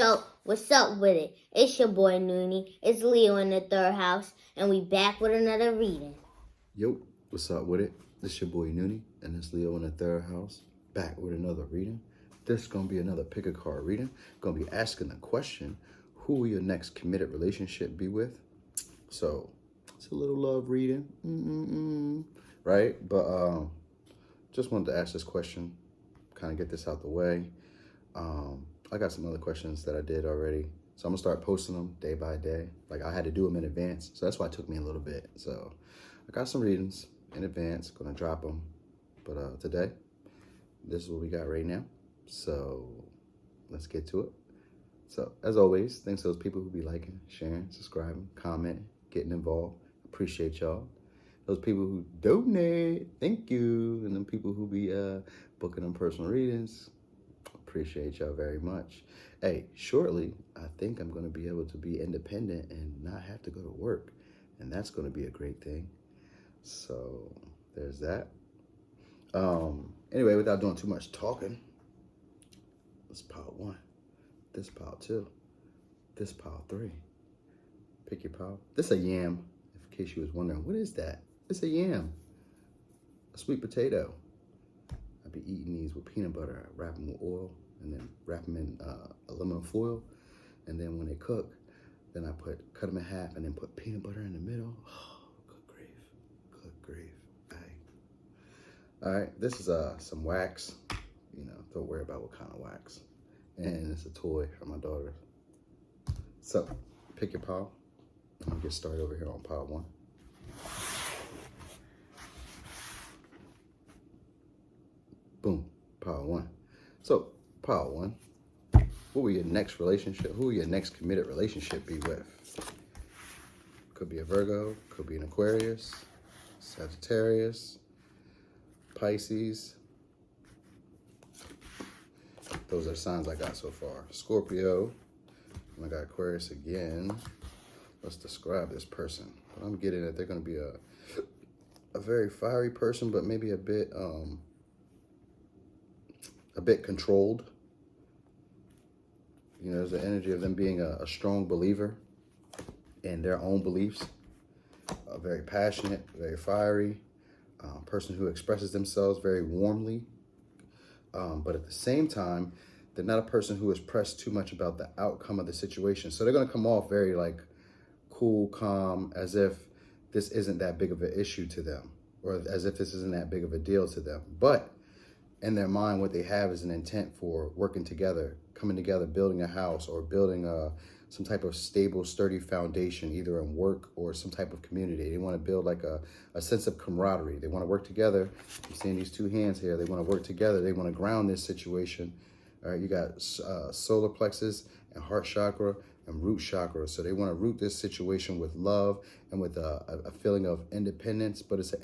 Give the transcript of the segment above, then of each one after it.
Yo, what's up with it? It's your boy Noonie. It's Leo in the third house, and we back with another reading. Yo, what's up with it? It's your boy Noonie, and it's Leo in the third house, back with another reading. This is gonna be another pick a card reading. Gonna be asking the question, who will your next committed relationship be with? So it's a little love reading, right? But just wanted to ask this question, kind of get this out the way. I got some other questions that I did already, so I'm gonna start posting them day by day. Like I had to do them in advance, so that's why it took me a little bit. So I got some readings in advance, gonna drop them. But today, this is what we got right now. So let's get to it. So as always, thanks to those people who be liking, sharing, subscribing, commenting, getting involved. Appreciate y'all. Those people who donate, thank you. And then people who be booking them personal readings, appreciate y'all very much. Hey, shortly, I think I'm gonna be able to be independent and not have to go to work. And that's gonna be a great thing. So there's that. Anyway, without doing too much talking, this pile one, this pile two, this pile three. Pick your pile. This a yam, in case you was wondering, what is that? It's a yam, a sweet potato. I be eating these with peanut butter. I wrap them with oil and then wrap them in aluminum foil. And then when they cook, then I cut them in half and then put peanut butter in the middle. Oh, good grief, good grief. All right, this is some wax. You know, don't worry about what kind of wax. And it's a toy for my daughter. So, pick your pile. I'm gonna get started over here on pile one. Boom, pile one. So, pile one, who will your next relationship, who will your next committed relationship be with? Could be a Virgo, could be an Aquarius, Sagittarius, Pisces. Those are the signs I got so far. Scorpio, and I got Aquarius again. Let's describe this person. But I'm getting that they're gonna be a very fiery person, but maybe a bit controlled. You know, there's the energy of them being a strong believer in their own beliefs, very passionate, very fiery, person who expresses themselves very warmly. But at the same time, they're not a person who is pressed too much about the outcome of the situation. So they're gonna come off very like cool, calm, as if this isn't that big of an issue to them, or as if this isn't that big of a deal to them. But in their mind, what they have is an intent for working together, coming together, building a house or building some type of stable, sturdy foundation, either in work or some type of community. They want to build like a sense of camaraderie. They want to work together. I'm seeing these two hands here. They want to work together. They want to ground this situation. All right, you got solar plexus and heart chakra and root chakra. So they want to root this situation with love and with a feeling of independence, but it's an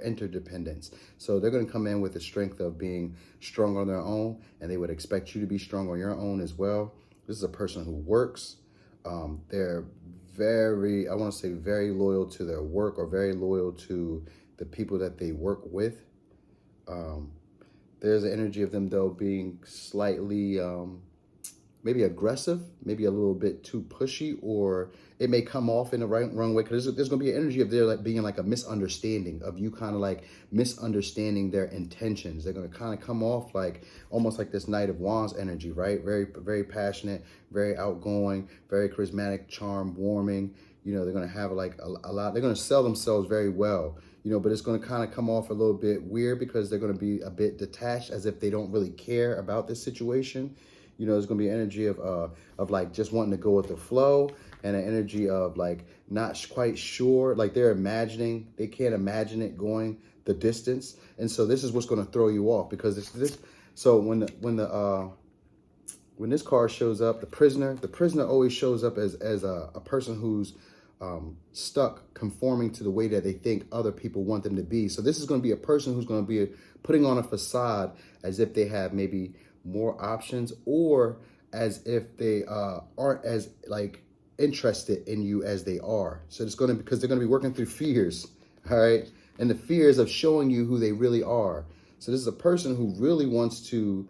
interdependence. So they're going to come in with the strength of being strong on their own, and they would expect you to be strong on your own as well. This is a person who works. They're very, I want to say very loyal to their work, or very loyal to the people that they work with. There's an energy of them though being slightly, maybe aggressive, maybe a little bit too pushy, or it may come off in the wrong way, because there's going to be an energy of there like being like a misunderstanding of you, kind of like misunderstanding their intentions. They're going to kind of come off like almost like this Knight of Wands energy, right? Very, very passionate, very outgoing, very charismatic, charm, warming. You know, they're going to have like a lot, they're going to sell themselves very well, you know, but it's going to kind of come off a little bit weird because they're going to be a bit detached, as if they don't really care about this situation. You know, there's going to be energy of like just wanting to go with the flow, and an energy of like not quite sure, like they're imagining, they can't imagine it going the distance. And so this is what's going to throw you off, because so when this card shows up, the prisoner always shows up as a person who's stuck conforming to the way that they think other people want them to be. So this is going to be a person who's going to be putting on a facade as if they have maybe more options, or as if they aren't as like interested in you as they are. So it's going to, because they're going to be working through fears, all right, and the fears of showing you who they really are. So this is a person who really wants to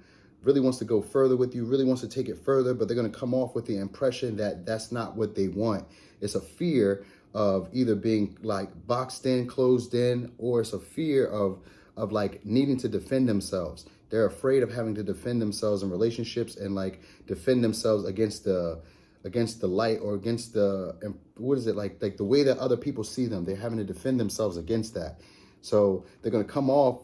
really wants to go further with you, really wants to take it further, but they're going to come off with the impression that that's not what they want. It's a fear of either being like boxed in, closed in, or it's a fear of like needing to defend themselves. They're afraid of having to defend themselves in relationships and like defend themselves against the light or against the, what is it, like the way that other people see them. They're having to defend themselves against that. So they're going to come off,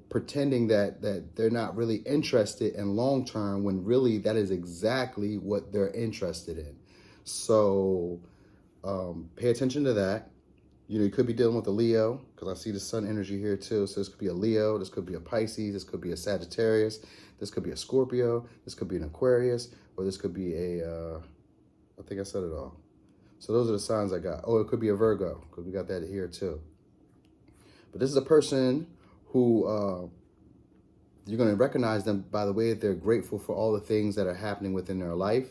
pretending that they're not really interested in long term, when really that is exactly what they're interested in. So pay attention to that. You could be dealing with a Leo, because I see the sun energy here too. So this could be a Leo, this could be a Pisces, this could be a Sagittarius, this could be a Scorpio, this could be an Aquarius, or this could be a, I think I said it all. So those are the signs I got. Oh, it could be a Virgo, because we got that here too. But this is a person who you're going to recognize them by the way that they're grateful for all the things that are happening within their life.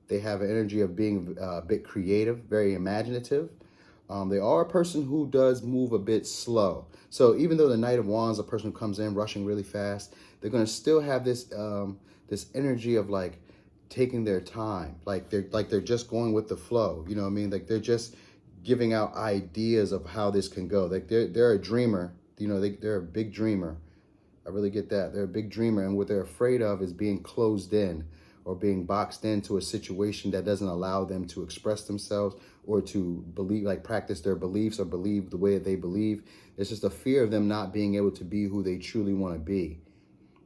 They have an energy of being a bit creative, very imaginative. They are a person who does move a bit slow. So even though the Knight of Wands, a person who comes in rushing really fast, they're going to still have this this energy of like taking their time, like they're just going with the flow. You know what I mean? Like they're just giving out ideas of how this can go. Like they're a dreamer. They're a big dreamer. I really get that. They're a big dreamer, and what they're afraid of is being closed in or being boxed into a situation that doesn't allow them to express themselves or to believe, like practice their beliefs or believe the way that they believe. It's just a fear of them not being able to be who they truly want to be.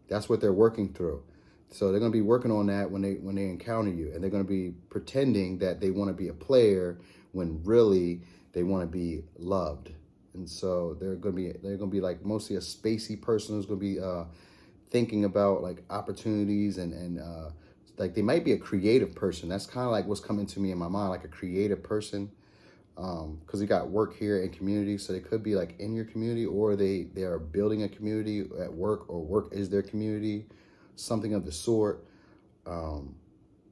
That's what they're working through. So they're going to be working on that when they encounter you, and they're going to be pretending that they want to be a player when really they want to be loved. And so they're going to be like mostly a spacey person who's going to be thinking about like opportunities and like they might be a creative person. That's kind of like what's coming to me in my mind, like a creative person, because we got work here and community. So they could be like in your community, or they are building a community at work, or work is their community, something of the sort.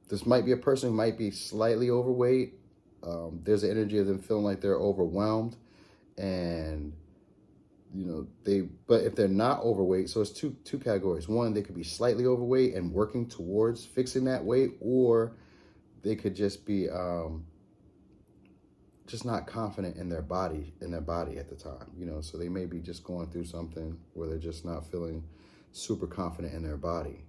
This might be a person who might be slightly overweight. There's an energy of them feeling like they're overwhelmed, and but if they're not overweight, so it's two categories. One, they could be slightly overweight and working towards fixing that weight, or they could just be just not confident in their body at the time. So they may be just going through something where they're just not feeling super confident in their body,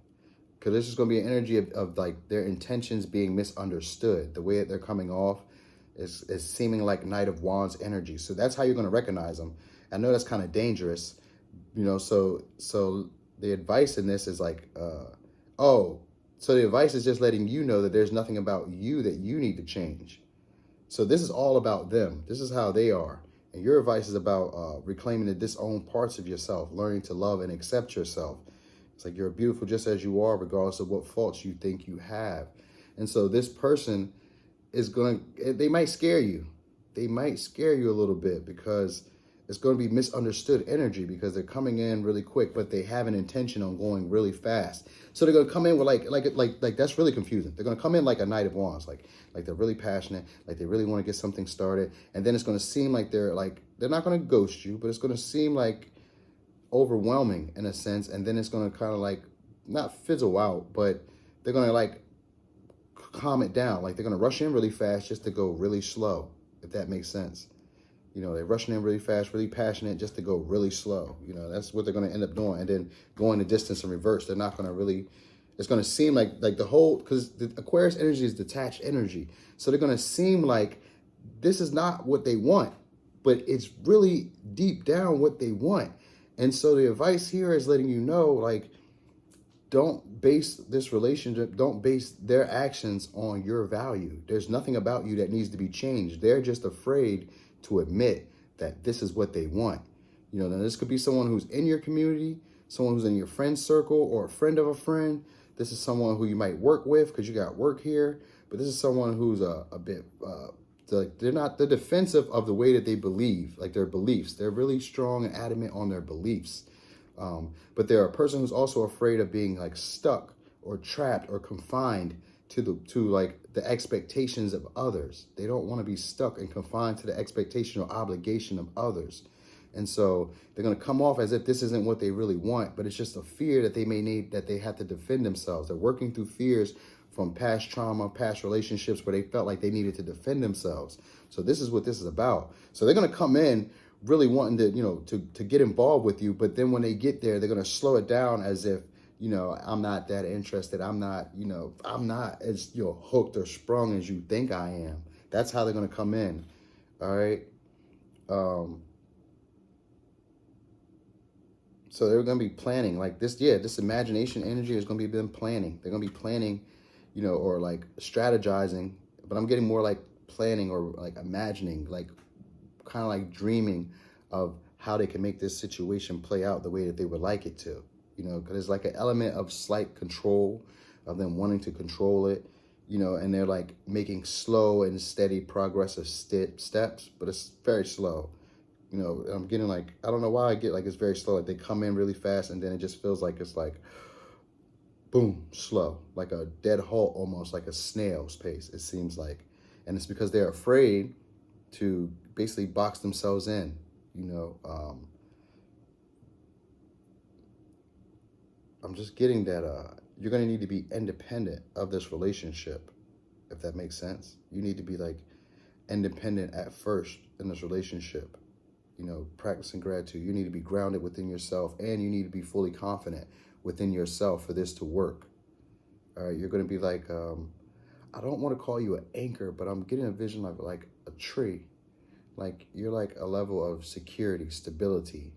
because there's just going to be an energy of like their intentions being misunderstood. The way that they're coming off is seeming like Knight of Wands energy. So that's how you're going to recognize them. I know that's kind of dangerous, so the advice in this is like, so the advice is just letting you know that there's nothing about you that you need to change. So this is all about them. This is how they are. And your advice is about reclaiming the disowned parts of yourself, learning to love and accept yourself. It's like you're beautiful just as you are, regardless of what faults you think you have. And so this person they might scare you. They might scare you a little bit, because it's going to be misunderstood energy, because they're coming in really quick, but they have an intention on going really fast. So they're going to come in with like that's really confusing. They're going to come in like a Knight of Wands, like they're really passionate, like they really want to get something started, and then it's going to seem like they're not going to ghost you, but it's going to seem like overwhelming in a sense, and then it's going to kind of like not fizzle out, but they're going to like calm it down. Like they're going to rush in really fast just to go really slow, if that makes sense. They're rushing in really fast, really passionate, just to go really slow. That's what they're going to end up doing. And then going the distance in reverse. They're not going to really, it's going to seem like the whole, because the Aquarius energy is detached energy. So they're going to seem like this is not what they want, but it's really deep down what they want. And so the advice here is letting you know, like, don't base this relationship, don't base their actions on your value. There's nothing about you that needs to be changed. They're just afraid to admit that this is what they want. Now this could be someone who's in your community, someone who's in your friend circle, or a friend of a friend. This is someone who you might work with because you got work here, but this is someone who's a bit, they're defensive of the way that they believe, like their beliefs. They're really strong and adamant on their beliefs. But they're a person who's also afraid of being like stuck or trapped or confined to like the expectations of others. They don't want to be stuck and confined to the expectation or obligation of others. And so they're going to come off as if this isn't what they really want, but it's just a fear that they may need, that they have to defend themselves. They're working through fears from past trauma, past relationships where they felt like they needed to defend themselves. So this is what this is about. So they're going to come in really wanting to, to get involved with you. But then when they get there, they're going to slow it down as if, I'm not that interested. I'm not as, hooked or sprung as you think I am. That's how they're going to come in. All right. So they're going to be planning like this. Yeah, this imagination energy is going to be them planning. They're going to be planning, or like strategizing. But I'm getting more like planning or like imagining, like kind of like dreaming of how they can make this situation play out the way that they would like it to. Because there's like an element of slight control, of them wanting to control it, and they're like making slow and steady progressive steps, but it's very slow. I'm getting like, I don't know why I get like it's very slow. Like they come in really fast and then it just feels like it's like, boom, slow, like a dead halt, almost like a snail's pace, it seems like. And it's because they're afraid to basically box themselves in, I'm just getting that you're going to need to be independent of this relationship, if that makes sense. You need to be like independent at first in this relationship, practicing gratitude. You need to be grounded within yourself, and you need to be fully confident within yourself for this to work. All right, you're going to be like, I don't want to call you an anchor, but I'm getting a vision of like a tree. Like you're like a level of security, stability,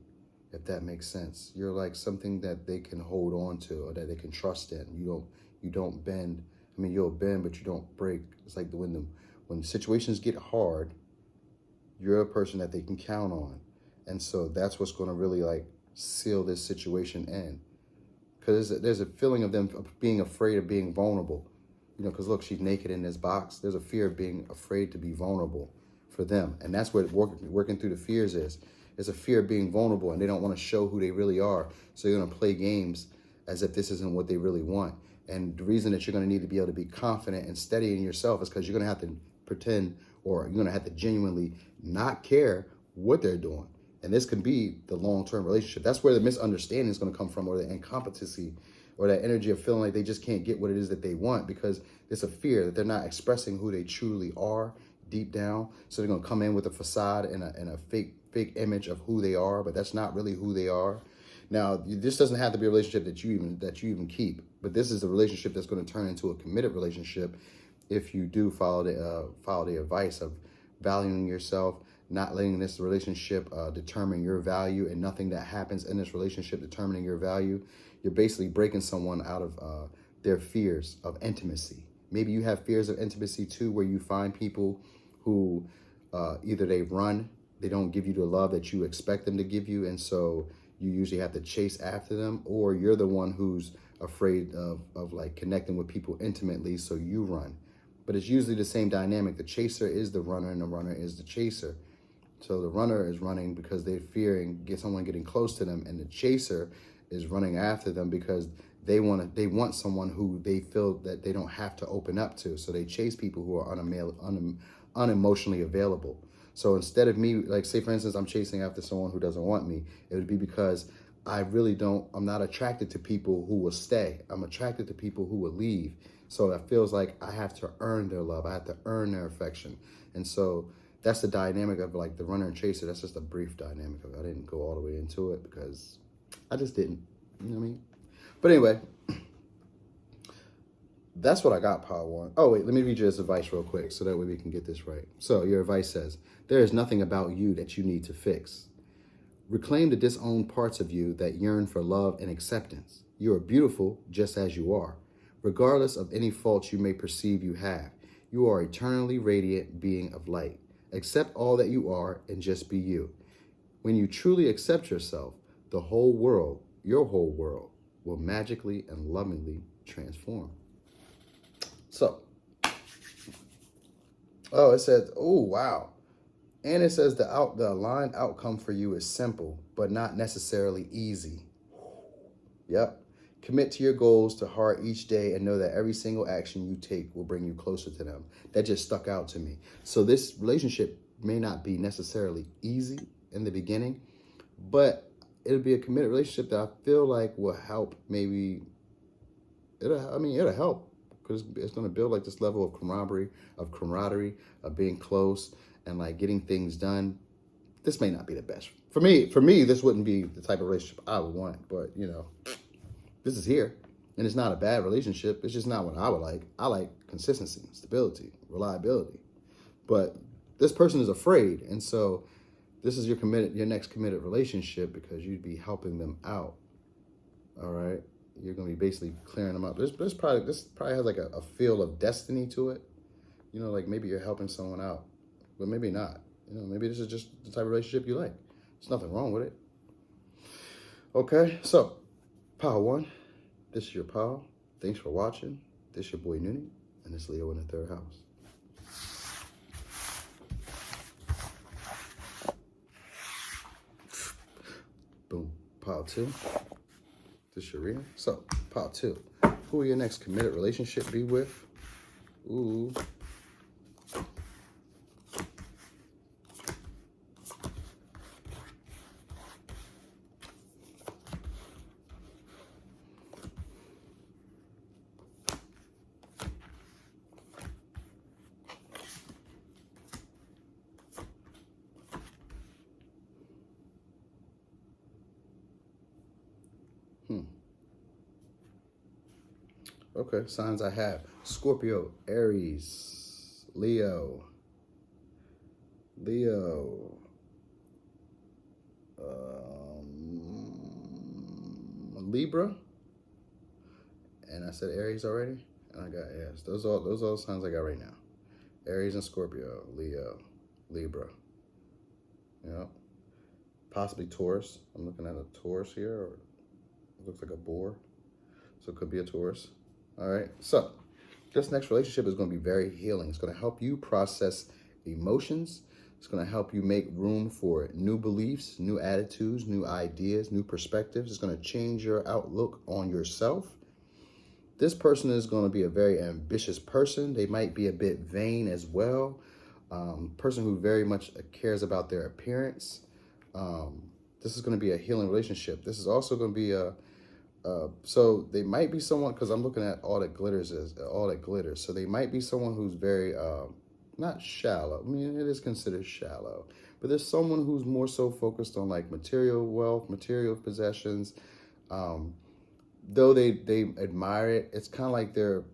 if that makes sense. You're like something that they can hold on to or that they can trust in. You don't bend. I mean, you'll bend, but you don't break. It's like when situations get hard, you're a person that they can count on. And so that's what's going to really like seal this situation in. Because there's a feeling of them being afraid of being vulnerable. Because look, she's naked in this box. There's a fear of being afraid to be vulnerable for them. And that's what working through the fears is. It's a fear of being vulnerable, and they don't want to show who they really are. So you're going to play games as if this isn't what they really want. And the reason that you're going to need to be able to be confident and steady in yourself is because you're going to have to pretend, or you're going to have to genuinely not care what they're doing. And this can be the long-term relationship. That's where the misunderstanding is going to come from, or the incompetency, or that energy of feeling like they just can't get what it is that they want, because it's a fear that they're not expressing who they truly are deep down. So they're going to come in with a facade and a fake image of who they are, but that's not really who they are. Now, this doesn't have to be a relationship that you even keep, but this is a relationship that's going to turn into a committed relationship if you do follow the advice of valuing yourself, not letting this relationship determine your value, and nothing that happens in this relationship determining your value. You're basically breaking someone out of their fears of intimacy. Maybe you have fears of intimacy too, where you find people who either they don't give you the love that you expect them to give you, and so you usually have to chase after them, or you're the one who's afraid of like connecting with people intimately, so you run. But it's usually the same dynamic. The chaser is the runner, and the runner is the chaser. So the runner is running because they're fearing someone getting close to them, and the chaser is running after them because they want someone who they feel that they don't have to open up to. So they chase people who are unemotionally available. So instead of me, like say for instance, I'm chasing after someone who doesn't want me, it would be because I'm not attracted to people who will stay. I'm attracted to people who will leave. So it feels like I have to earn their love. I have to earn their affection. And so that's the dynamic of like the runner and chaser. That's just a brief dynamic of it. I didn't go all the way into it because I just didn't, you know what I mean? But anyway, that's what I got, Power One. Oh, wait, let me read you this advice real quick so that way we can get this right. So your advice says, there is nothing about you that you need to fix. Reclaim the disowned parts of you that yearn for love and acceptance. You are beautiful just as you are, regardless of any faults you may perceive you have. You are eternally radiant being of light. Accept all that you are and just be you. When you truly accept yourself, the whole world, your whole world, will magically and lovingly transform. So, it says, oh, wow. And it says the aligned outcome for you is simple, but not necessarily easy. Yep. Commit to your goals to heart each day and know that every single action you take will bring you closer to them. That just stuck out to me. So this relationship may not be necessarily easy in the beginning, but it'll be a committed relationship that I feel like will help. Maybe it'll help because it's going to build like this level of camaraderie, of being close and like getting things done. This may not be the best for me. For me, this wouldn't be the type of relationship I would want. But this is here, and it's not a bad relationship. It's just not what I would like. I like consistency, stability, reliability. But this person is afraid, and so this is your next committed relationship because you'd be helping them out. All right, you're gonna be basically clearing them up. This probably has like a feel of destiny to it. Like maybe you're helping someone out, but maybe not. Maybe this is just the type of relationship you like. There's nothing wrong with it. Okay, so pile 1. This is your pile. Thanks for watching. This is your boy Noonie, and it's Leo in the 3rd house. Boom. Pile 2. This is your reading. So, pile 2. Who will your next committed relationship be with? Ooh. Okay, signs I have. Scorpio, Aries, Leo, Libra, and I said Aries already, and I got, yes, those are all signs I got right now. Aries and Scorpio, Leo, Libra, possibly Taurus. I'm looking at a Taurus here, or it looks like a boar, so it could be a Taurus. All right, so this next relationship is going to be very healing. It's going to help you process emotions. It's going to help you make room for new beliefs, new attitudes, new ideas, new perspectives. It's going to change your outlook on yourself. This person is going to be a very ambitious person. They might be a bit vain as well. Person who very much cares about their appearance. This is going to be a healing relationship. This is also going to be so they might be someone, because I'm looking at all that glitters. So they might be someone who's very, not shallow. I mean, it is considered shallow, but there's someone who's more so focused on like material wealth, material possessions. Though they admire it, it's kind of like their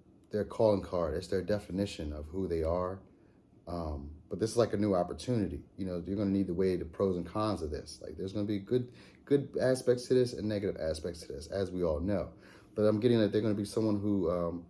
calling card. It's their definition of who they are. But this is like a new opportunity. You're going to need to weigh the pros and cons of this. Like there's going to be good aspects to this and negative aspects to this, as we all know. But I'm getting that they're going to be someone who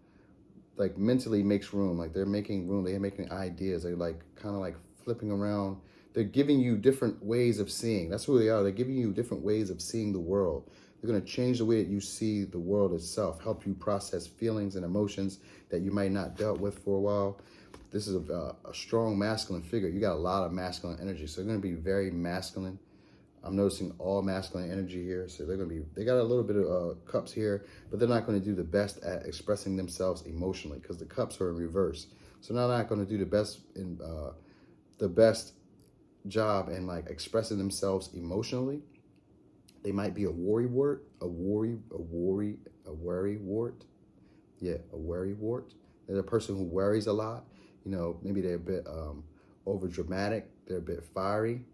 like mentally makes room. Like they're making room. They're making ideas. They're like kind of like flipping around. They're giving you different ways of seeing. That's who they are. They're giving you different ways of seeing the world. They're going to change the way that you see the world itself, help you process feelings and emotions that you might not dealt with for a while. This is a strong masculine figure. You got a lot of masculine energy. So they're going to be very masculine. I'm noticing all masculine energy here. So they got a little bit of cups here, but they're not going to do the best at expressing themselves emotionally because the cups are in reverse. So they're not going to do the best job in like expressing themselves emotionally. They might be a worry wart. Yeah, a worry wart. They're a person who worries a lot. Maybe they're a bit over dramatic. They're a bit fiery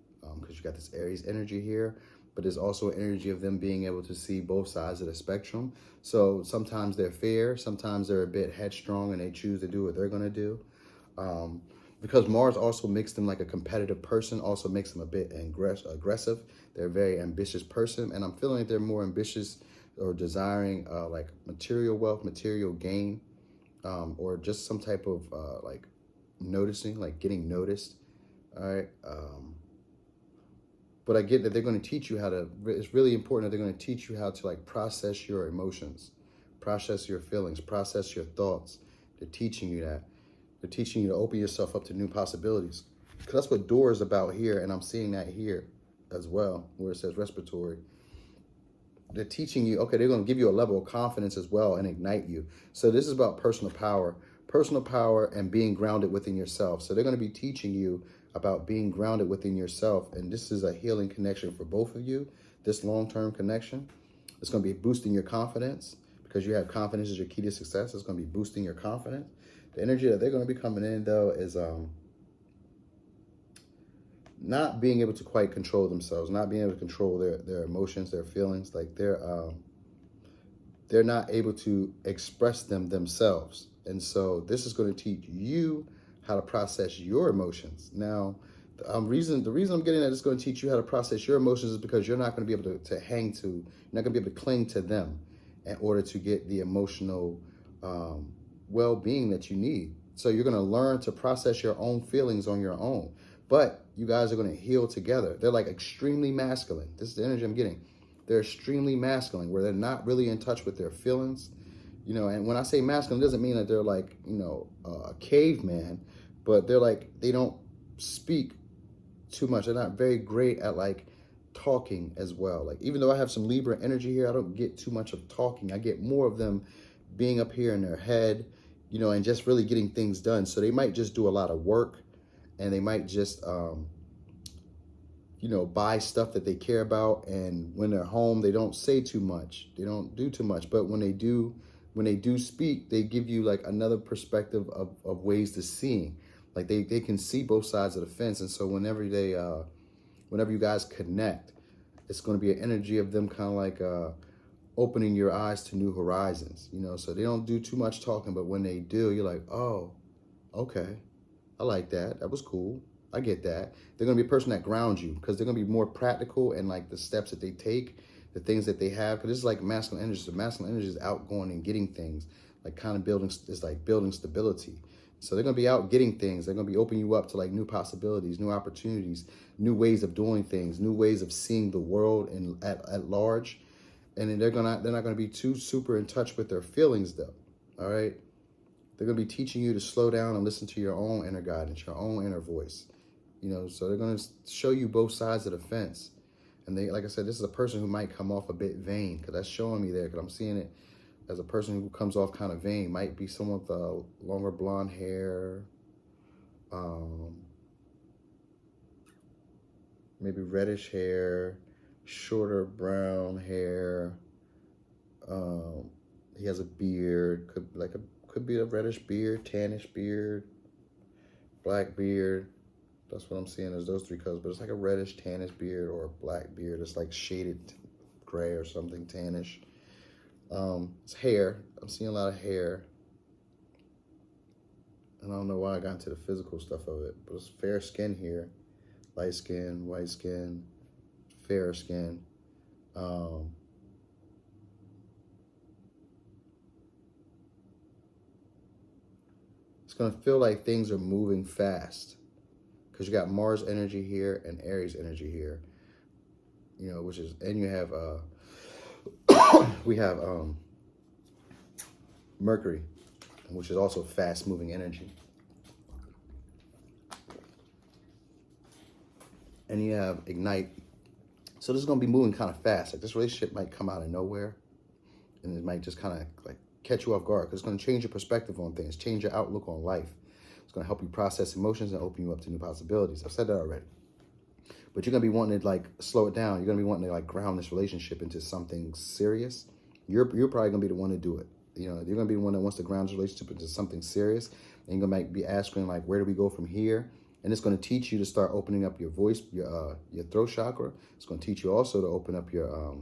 because you got this Aries energy here, but there's also an energy of them being able to see both sides of the spectrum. So sometimes they're fair, sometimes they're a bit headstrong and they choose to do what they're going to do. Because Mars also makes them like a competitive person, also makes them a bit aggressive. They're a very ambitious person, and I'm feeling like they're more ambitious or desiring like material wealth, material gain, or just some type of like noticing, like getting noticed. All right. But I get that they're going to teach you how to, it's really important that they're going to teach you how to like process your emotions, process your feelings, process your thoughts. They're teaching you that. They're teaching you to open yourself up to new possibilities. Because that's what door is about here. And I'm seeing that here as well, where it says respiratory. They're teaching you, okay, they're going to give you a level of confidence as well and ignite you. So this is about personal power and being grounded within yourself. So they're going to be teaching you about being grounded within yourself. And this is a healing connection for both of you. This long-term connection. It's going to be boosting your confidence because you have confidence is your key to success. It's going to be boosting your confidence. The energy that they're going to be coming in, though, is not being able to quite control themselves, not being able to control their emotions, their feelings. Like they're not able to express them themselves. And so this is going to teach you how to process your emotions. Now, the reason I'm getting at it's going to teach you how to process your emotions is because you're not going to be able to hang to, you're not going to be able to cling to them in order to get the emotional well-being that you need. So you're going to learn to process your own feelings on your own. But you guys are going to heal together. They're like extremely masculine. This is the energy I'm getting. They're extremely masculine, where they're not really in touch with their feelings. You know, and when I say masculine, it doesn't mean that they're like, you know, a caveman, but they're like, they don't speak too much. They're not very great at like talking as well. Like, even though I have some Libra energy here, I don't get too much of talking. I get more of them being up here in their head, you know, and just really getting things done. So they might just do a lot of work, and they might just, you know, buy stuff that they care about. And when they're home, they don't say too much. They don't do too much. But when they do speak, they give you like another perspective of ways to seeing. Like they can see both sides of the fence. And so whenever you guys connect, it's going to be an energy of them kind of like opening your eyes to new horizons, you know. So they don't do too much talking, but when they do, you're like, oh, okay, I like that. That was cool. I get that. They're going to be a person that grounds you because they're going to be more practical and like the steps that they take, the things that they have. Because this is like masculine energy. So masculine energy is outgoing and getting things, like kind of building, it's like building stability. So they're going to be out getting things. They're going to be opening you up to like new possibilities, new opportunities, new ways of doing things, new ways of seeing the world and at large. And then they're not going to be too super in touch with their feelings though. All right. They're going to be teaching you to slow down and listen to your own inner guidance, your own inner voice. You know, so they're going to show you both sides of the fence. And they, like I said, this is a person who might come off a bit vain, because that's showing me there, because I'm seeing it as a person who comes off kind of vain. Might be someone with longer blonde hair, maybe reddish hair, shorter brown hair. He has a beard, could be a reddish beard, tannish beard, black beard. That's what I'm seeing as those three colors, but it's like a reddish tannish beard or a black beard. It's like shaded gray or something, tannish. It's hair. I'm seeing a lot of hair. And I don't know why I got into the physical stuff of it, but it's fair skin here. Light skin, white skin, fair skin. It's going to feel like things are moving fast. Because you got Mars energy here and Aries energy here, you know, which is, and you have, we have Mercury, which is also fast moving energy. And you have Ignite. So this is going to be moving kind of fast. Like this relationship might come out of nowhere, and it might just kind of like catch you off guard, because it's going to change your perspective on things, change your outlook on life. It's going to help you process emotions and open you up to new possibilities. I've said that already. But you're going to be wanting to like slow it down. You're going to be wanting to like ground this relationship into something serious. You're probably going to be the one to do it. You know, you're going to be the one that wants to ground this relationship into something serious. And you're going to be asking like, where do we go from here? And it's going to teach you to start opening up your voice, your throat chakra. It's going to teach you also to open up your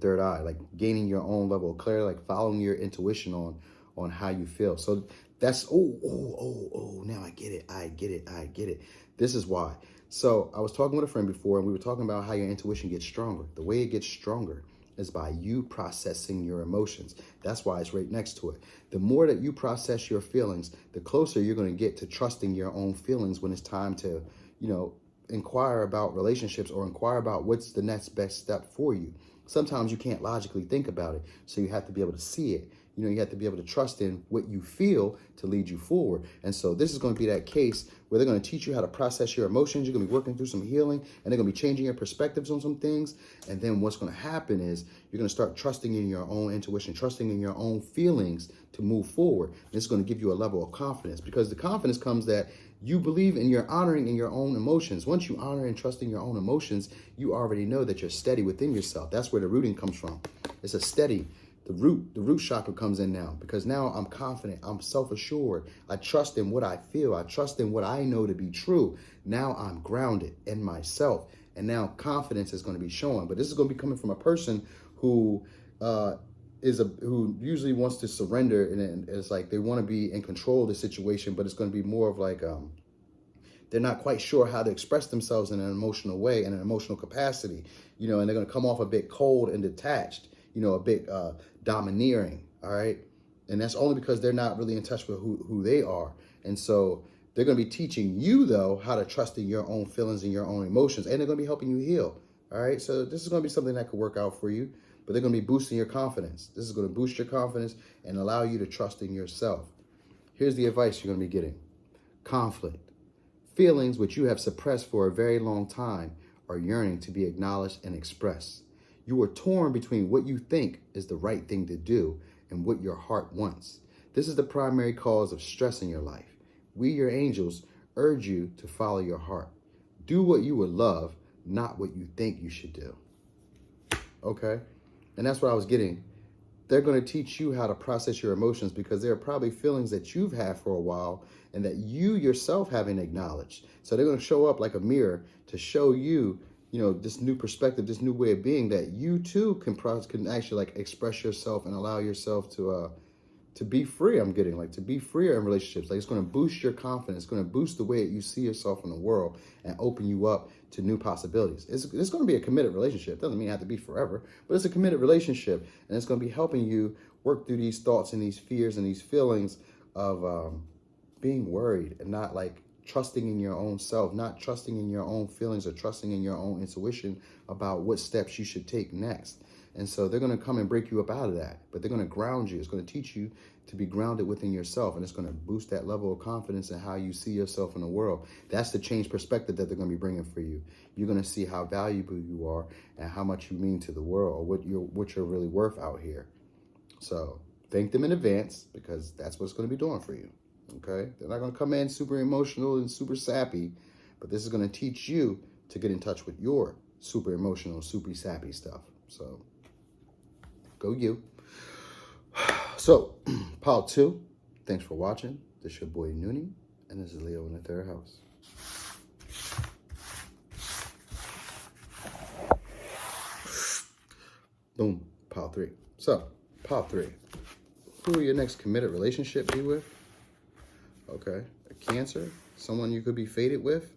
third eye, like gaining your own level of clarity, like following your intuition on how you feel. So that's, now I get it. This is why. So I was talking with a friend before, and we were talking about how your intuition gets stronger. The way it gets stronger is by you processing your emotions. That's why it's right next to it. The more that you process your feelings, the closer you're going to get to trusting your own feelings when it's time to, you know, inquire about relationships or inquire about what's the next best step for you. Sometimes you can't logically think about it, so you have to be able to see it. You know, you have to be able to trust in what you feel to lead you forward. And so this is going to be that case where they're going to teach you how to process your emotions. You're going to be working through some healing, and they're going to be changing your perspectives on some things. And then what's going to happen is you're going to start trusting in your own intuition, trusting in your own feelings to move forward. And it's going to give you a level of confidence, because the confidence comes that you believe and you're honoring in your own emotions. Once you honor and trust in your own emotions, you already know that you're steady within yourself. That's where the rooting comes from. It's a steady. The root chakra comes in now, because now I'm confident, I'm self-assured. I trust in what I feel. I trust in what I know to be true. Now I'm grounded in myself, and now confidence is going to be showing. But this is going to be coming from a person who who usually wants to surrender, and it's like they want to be in control of the situation, but it's going to be more of like they're not quite sure how to express themselves in an emotional way, in an emotional capacity, you know, and they're going to come off a bit cold and detached, you know, a bit domineering, all right? And that's only because they're not really in touch with who they are. And so they're going to be teaching you, though, how to trust in your own feelings and your own emotions, and they're going to be helping you heal, all right? So this is going to be something that could work out for you, but they're going to be boosting your confidence. This is going to boost your confidence and allow you to trust in yourself. Here's the advice you're going to be getting. Conflict. Feelings which you have suppressed for a very long time are yearning to be acknowledged and expressed. You are torn between what you think is the right thing to do and what your heart wants. This is the primary cause of stress in your life. We, your angels, urge you to follow your heart. Do what you would love, not what you think you should do. Okay? And that's what I was getting. They're going to teach you how to process your emotions, because there are probably feelings that you've had for a while and that you yourself haven't acknowledged. So they're going to show up like a mirror to show you, you know, this new perspective, this new way of being, that you too can actually like express yourself and allow yourself to be free. I'm getting like to be freer in relationships. Like it's going to boost your confidence. It's going to boost the way that you see yourself in the world and open you up to new possibilities. It's going to be a committed relationship. Doesn't mean it have to be forever, but it's a committed relationship, and it's going to be helping you work through these thoughts and these fears and these feelings of being worried and not like trusting in your own self, not trusting in your own feelings or trusting in your own intuition about what steps you should take next. And so they're going to come and break you up out of that, but they're going to ground you. It's going to teach you to be grounded within yourself, and it's going to boost that level of confidence in how you see yourself in the world. That's the change perspective that they're going to be bringing for you. You're going to see how valuable you are and how much you mean to the world, or what you're really worth out here. So thank them in advance, because that's what's going to be doing for you. Okay? They're not going to come in super emotional and super sappy, but this is going to teach you to get in touch with your super emotional, super sappy stuff. So go you. So, pile 2, thanks for watching. This is your boy Noonie, and this is Leo in the 3rd house. Boom, pile 3. So, pile 3. Who will your next committed relationship be with? Okay, a Cancer, someone you could be fated with.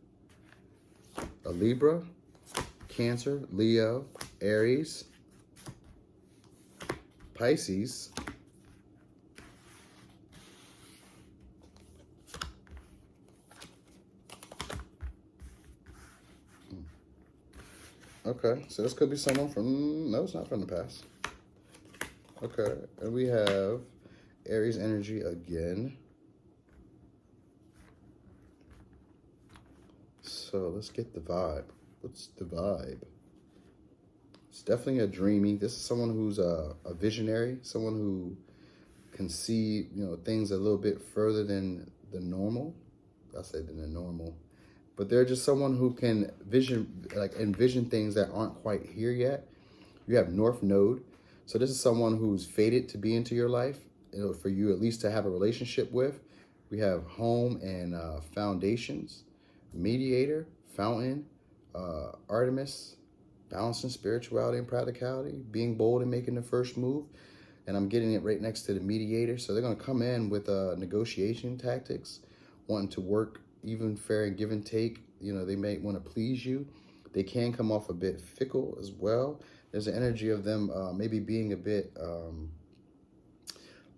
A Libra, Cancer, Leo, Aries, Pisces, okay, so this could be someone from, no, it's not from the past. Okay, and we have Aries energy again. So let's get the vibe. What's the vibe? It's definitely a dreamy. This is someone who's a visionary, someone who can see, you know, things a little bit further than the normal. I'll say than the normal. But they're just someone who can envision things that aren't quite here yet. You have North Node. So this is someone who's fated to be into your life, you know, for you at least to have a relationship with. We have Home and Foundations, Mediator, Fountain, Artemis, Balancing Spirituality and Practicality, Being Bold and Making the First Move. And I'm getting it right next to the Mediator. So they're going to come in with negotiation tactics, wanting to work even, fair, and give and take. You know, they may want to please you. They can come off a bit fickle as well. There's an energy of them maybe being a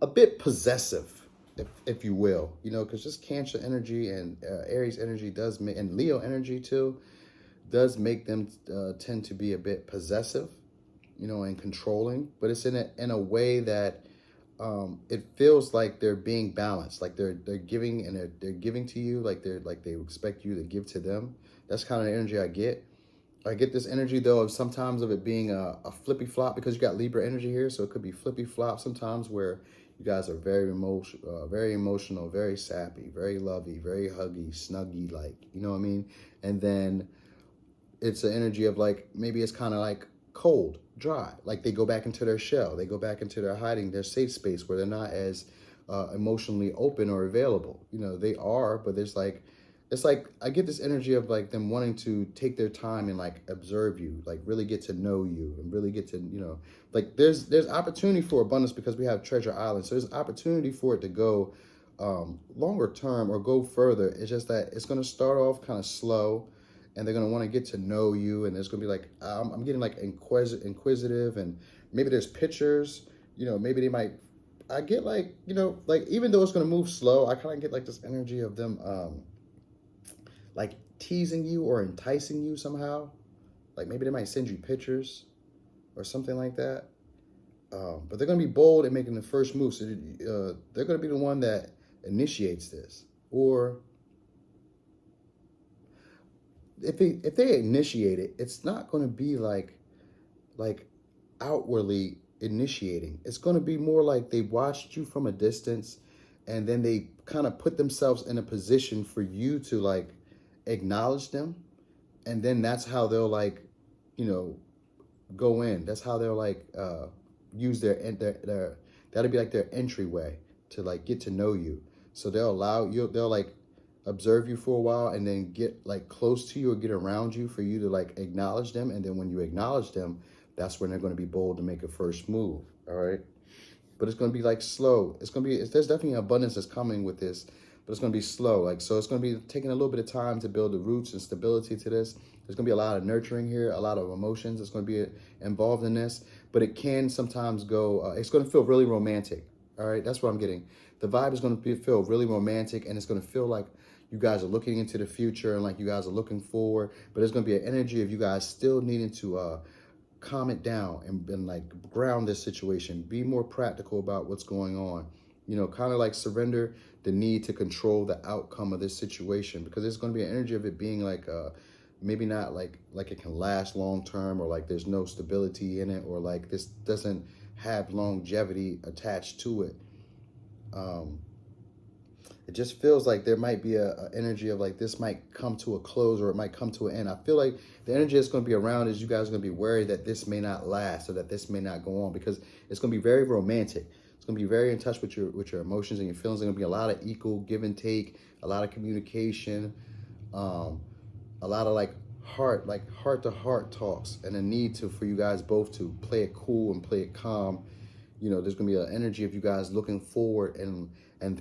bit possessive, if you will. You know, because just Cancer energy and Aries energy does make, and Leo energy too, does make them tend to be a bit possessive, you know, and controlling. But it's in a way that it feels like they're being balanced, like they're giving and they're giving to you, like they expect you to give to them. That's kind of the energy I get. I get this energy though of sometimes of it being a flippy flop, because you got Libra energy here, so it could be flippy flop sometimes, where you guys are very emotional, very sappy, very lovey, very huggy, snuggy, like, you know what I mean? And then it's an energy of like, maybe it's kind of like cold, dry, like they go back into their shell, they go back into their hiding, their safe space, where they're not as emotionally open or available. You know, they are, but there's like, it's like I get this energy of like them wanting to take their time and like observe you, like really get to know you and really get to, you know, like there's opportunity for abundance because we have Treasure Island. So there's opportunity for it to go longer term or go further. It's just that it's going to start off kind of slow, and they're going to want to get to know you. And there's going to be like, I'm getting like inquisitive, and maybe there's pictures, you know, maybe they might, I get like, you know, like even though it's going to move slow, I kind of get like this energy of them, like teasing you or enticing you somehow. Like maybe they might send you pictures or something like that. But they're going to be bold in making the first move. So they're going to be the one that initiates this. Or if they initiate it, it's not going to be like outwardly initiating. It's going to be more like they watched you from a distance, and then they kind of put themselves in a position for you to like acknowledge them, and then that's how they'll like, you know, go in. That's how they'll like use their that'll be like their entryway to like get to know you. So they'll allow you, they'll like observe you for a while, and then get like close to you or get around you for you to like acknowledge them. And then when you acknowledge them, that's when they're going to be bold to make a first move. All right. But it's going to be like slow. It's going to be, there's definitely abundance that's coming with this, but it's going to be slow. Like, so it's going to be taking a little bit of time to build the roots and stability to this. There's going to be a lot of nurturing here, a lot of emotions that's going to be involved in this, but it can sometimes go, it's going to feel really romantic. All right. That's what I'm getting. The vibe is going to feel really romantic, and it's going to feel like you guys are looking into the future and like you guys are looking forward, but there's going to be an energy of you guys still needing to, calm it down and like ground this situation, be more practical about what's going on, you know, kind of like surrender the need to control the outcome of this situation, because there's going to be an energy of it being like maybe not like it can last long term, or like there's no stability in it, or like this doesn't have longevity attached to it. It just feels like there might be a energy of like this might come to a close, or it might come to an end. I feel like the energy that's going to be around is you guys are going to be worried that this may not last, or that this may not go on, because it's going to be very romantic. It's going to be very in touch with your emotions and your feelings. There's going to be a lot of equal give and take, a lot of communication, a lot of like heart to heart talks, and a need for you guys both to play it cool and play it calm. You know, there's going to be an energy of you guys looking forward and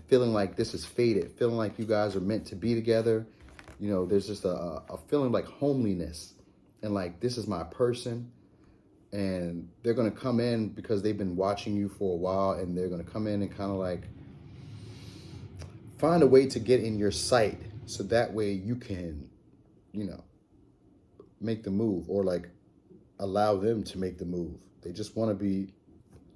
feeling like this is fated, feeling like you guys are meant to be together. You know, there's just a feeling like homeliness, and like, this is my person. And they're going to come in because they've been watching you for a while, and they're going to come in and kind of like find a way to get in your sight, so that way you can, you know, make the move, or like allow them to make the move. They just want to be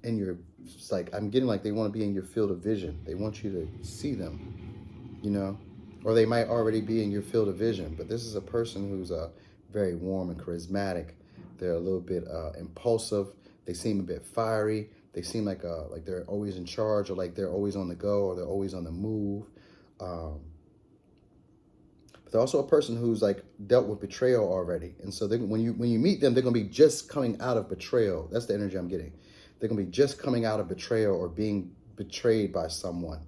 in your, it's like, I'm getting like they want to be in your field of vision. They want you to see them, you know, or they might already be in your field of vision. But this is a person who's very warm and charismatic. They're a little bit impulsive. They seem a bit fiery. They seem like they're always in charge, or like they're always on the go, or they're always on the move. But they're also a person who's like dealt with betrayal already. And so when you meet them, they're going to be just coming out of betrayal. That's the energy I'm getting. They're going to be just coming out of betrayal, or being betrayed by someone.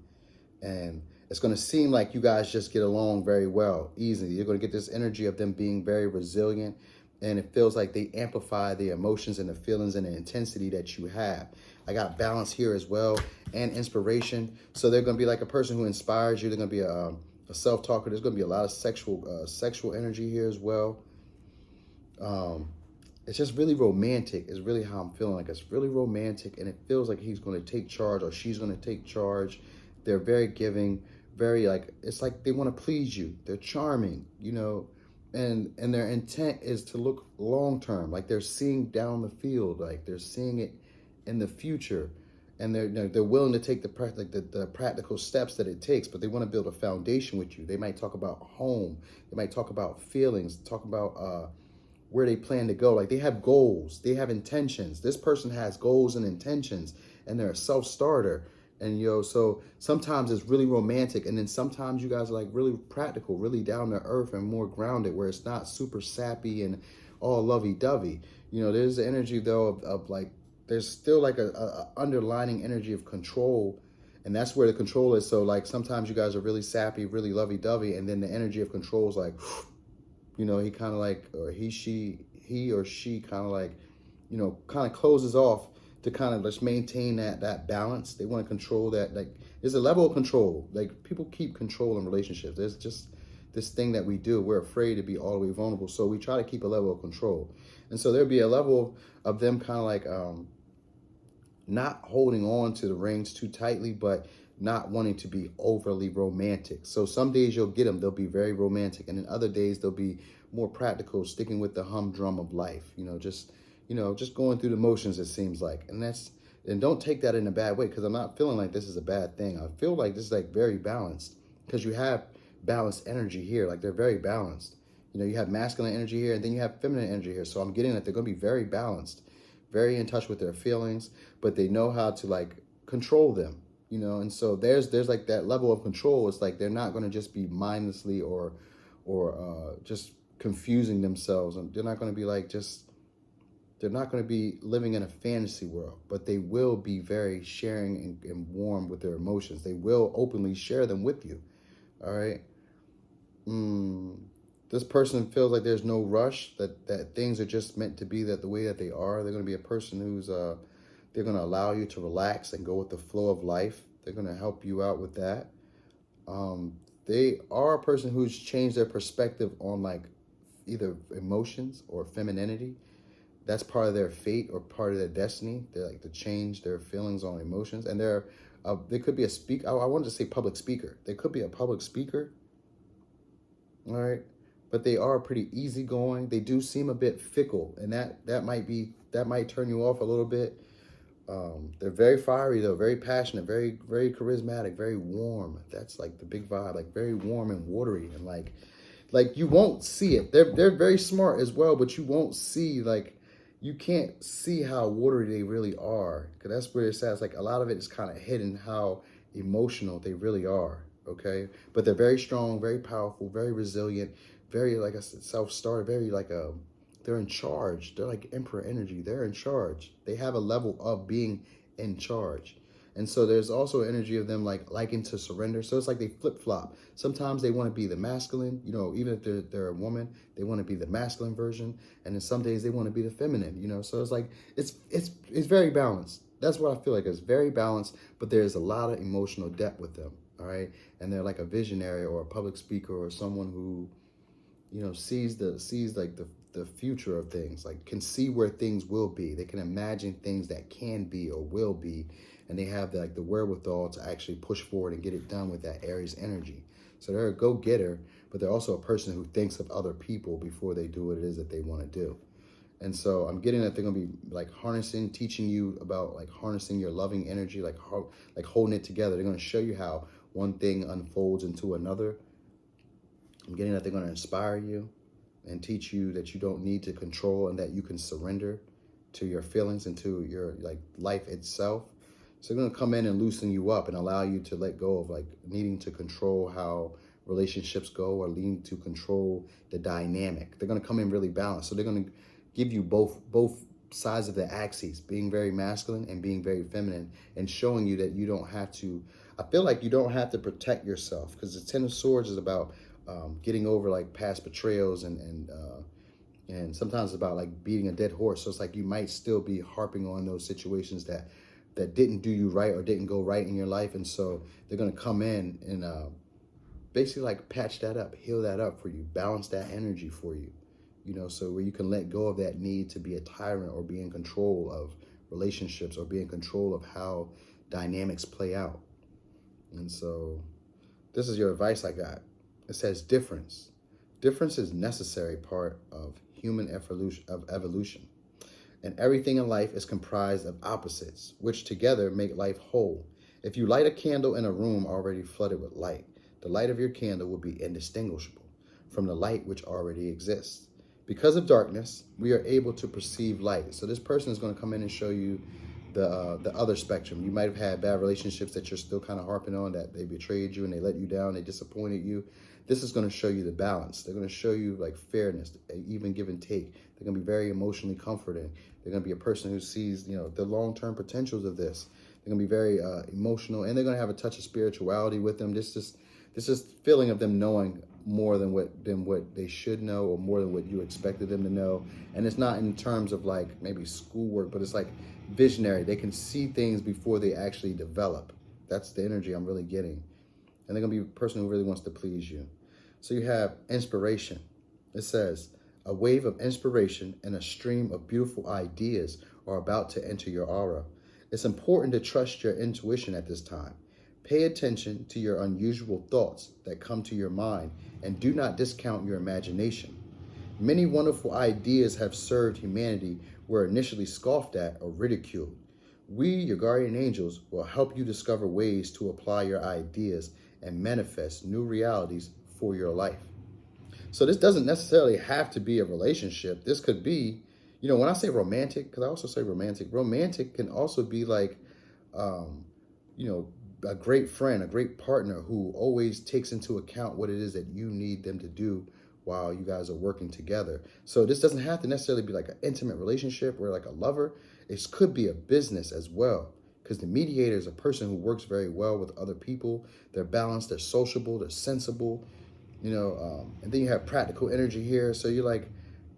And it's going to seem like you guys just get along very well, easily. You're going to get this energy of them being very resilient. And it feels like they amplify the emotions and the feelings and the intensity that you have. I got balance here as well, and inspiration. So they're going to be like a person who inspires you. They're going to be a self-talker. There's going to be a lot of sexual energy here as well. It's just really romantic is really how I'm feeling. Like, it's really romantic, and it feels like he's going to take charge, or she's going to take charge. They're very giving, very like, it's like they want to please you. They're charming, you know, and their intent is to look long term. Like, they're seeing down the field, like they're seeing it in the future. and they're willing to take the practical steps that it takes, but they want to build a foundation with you. They might talk about home, they might talk about feelings, talk about where they plan to go. Like they have goals, they have intentions. This person has goals and intentions, and they're a self-starter. And so sometimes it's really romantic, and then sometimes you guys are like really practical, really down to earth and more grounded, where it's not super sappy and all lovey-dovey. There's the energy though of like, there's still like a underlining energy of control, and that's where the control is. So like sometimes you guys are really sappy, really lovey-dovey, and then the energy of control is like, he kind of like, or he or she kind of like, kind of closes off to kind of just maintain that balance. They want to control that. Like there's a level of control. Like people keep control in relationships. There's just this thing that we do. We're afraid to be all the way vulnerable, so we try to keep a level of control. And so there'll be a level of them kind of like not holding on to the reins too tightly, but not wanting to be overly romantic. So some days you'll get them, they'll be very romantic, and then other days they'll be more practical, sticking with the humdrum of life. Just going through the motions, it seems like. And don't take that in a bad way, because I'm not feeling like this is a bad thing. I feel like this is like very balanced, because you have balanced energy here. Like they're very balanced. You have masculine energy here, and then you have feminine energy here. So I'm getting that they're going to be very balanced, very in touch with their feelings, but they know how to like control them. And so there's like that level of control. It's like they're not going to just be mindlessly or just confusing themselves, and they're not going to be like they're not going to be living in a fantasy world, but they will be very sharing and warm with their emotions. They will openly share them with you. All right. This person feels like there's no rush, that things are just meant to be that the way that they are. They're going to be a person who's they're going to allow you to relax and go with the flow of life. They're going to help you out with that. They are a person who's changed their perspective on like either emotions or femininity. That's part of their fate or part of their destiny. They like to change their feelings on emotions. And they could be a speaker. I wanted to say public speaker. They could be a public speaker. All right. But they are pretty easygoing. They do seem a bit fickle, and that might turn you off a little bit. They're very fiery though, very passionate, very, very charismatic, very warm. That's like the big vibe, like very warm and watery, and like you won't see it. They're very smart as well, but you won't see, like, you can't see how watery they really are, because that's where it says like a lot of it is kind of hidden how emotional they really are. Okay, but they're very strong, very powerful, very resilient, very, like I said, self-starter, very like they're in charge. They're like emperor energy. They're in charge. They have a level of being in charge. And so there's also energy of them like liking to surrender. So it's like they flip-flop. Sometimes they want to be the masculine, even if they're a woman, they want to be the masculine version. And then some days they want to be the feminine, So it's like, it's very balanced. That's what I feel like. It's very balanced, but there's a lot of emotional depth with them. All right. And they're like a visionary or a public speaker or someone who, sees like the future of things, like can see where things will be. They can imagine things that can be or will be, and they have the wherewithal to actually push forward and get it done with that Aries energy. So they're a go-getter, but they're also a person who thinks of other people before they do what it is that they want to do. And so I'm getting that they're going to be like teaching you about like harnessing your loving energy, like holding it together. They're going to show you how one thing unfolds into another. I'm getting that they're going to inspire you and teach you that you don't need to control, and that you can surrender to your feelings and to your like life itself. So they're going to come in and loosen you up and allow you to let go of like needing to control how relationships go or needing to control the dynamic. They're going to come in really balanced. So they're going to give you both sides of the axes, being very masculine and being very feminine, and showing you that you don't have to, I feel like you don't have to protect yourself, because the Ten of Swords is about getting over like past betrayals and sometimes it's about like beating a dead horse. So it's like you might still be harping on those situations that didn't do you right or didn't go right in your life. And so they're going to come in and basically like patch that up, heal that up for you, balance that energy for you, so where you can let go of that need to be a tyrant or be in control of relationships or be in control of how dynamics play out. And so this is your advice I got. It says difference. Difference is necessary part of human evolution. And everything in life is comprised of opposites, which together make life whole. If you light a candle in a room already flooded with light, the light of your candle will be indistinguishable from the light which already exists. Because of darkness, we are able to perceive light. So this person is going to come in and show you the other spectrum. You might have had bad relationships that you're still kind of harping on, that they betrayed you and they let you down, they disappointed you. This is going to show you the balance. They're going to show you like fairness, even give and take. They're going to be very emotionally comforting. They're going to be a person who sees, the long-term potentials of this. They're going to be very emotional, and they're going to have a touch of spirituality with them. This is feeling of them knowing more than what they should know, or more than what you expected them to know. And it's not in terms of like maybe schoolwork, but it's like visionary. They can see things before they actually develop. That's the energy I'm really getting. And they're going to be a person who really wants to please you. So you have inspiration. It says, a wave of inspiration and a stream of beautiful ideas are about to enter your aura. It's important to trust your intuition at this time. Pay attention to your unusual thoughts that come to your mind, and do not discount your imagination. Many wonderful ideas have served humanity were initially scoffed at or ridiculed. We, your guardian angels, will help you discover ways to apply your ideas and manifest new realities for your life. So this doesn't necessarily have to be a relationship. This could be, when I say romantic, because I also say romantic can also be like, a great friend, a great partner who always takes into account what it is that you need them to do while you guys are working together. So this doesn't have to necessarily be like an intimate relationship or like a lover. It could be a business as well, because the mediator is a person who works very well with other people. They're balanced, they're sociable, they're sensible, and then you have practical energy here. So you're like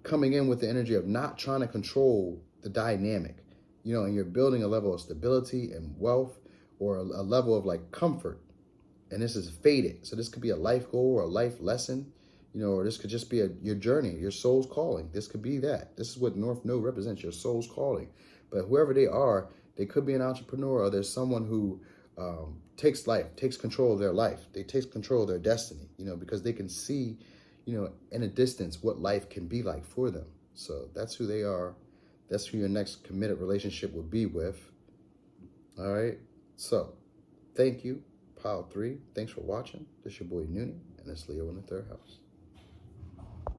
coming in with the energy of not trying to control the dynamic, and you're building a level of stability and wealth, or a level of like comfort. And this is fated. So this could be a life goal or a life lesson, or this could just be your journey, your soul's calling. This could be that. This is what North Node represents, your soul's calling. But whoever they are, they could be an entrepreneur, or there's someone who takes control of their life. They take control of their destiny, because they can see, in a distance what life can be like for them. So that's who they are. That's who your next committed relationship will be with. All right. So thank you, Pile 3. Thanks for watching. This is your boy Noonie, and it's Leo in the 3rd house.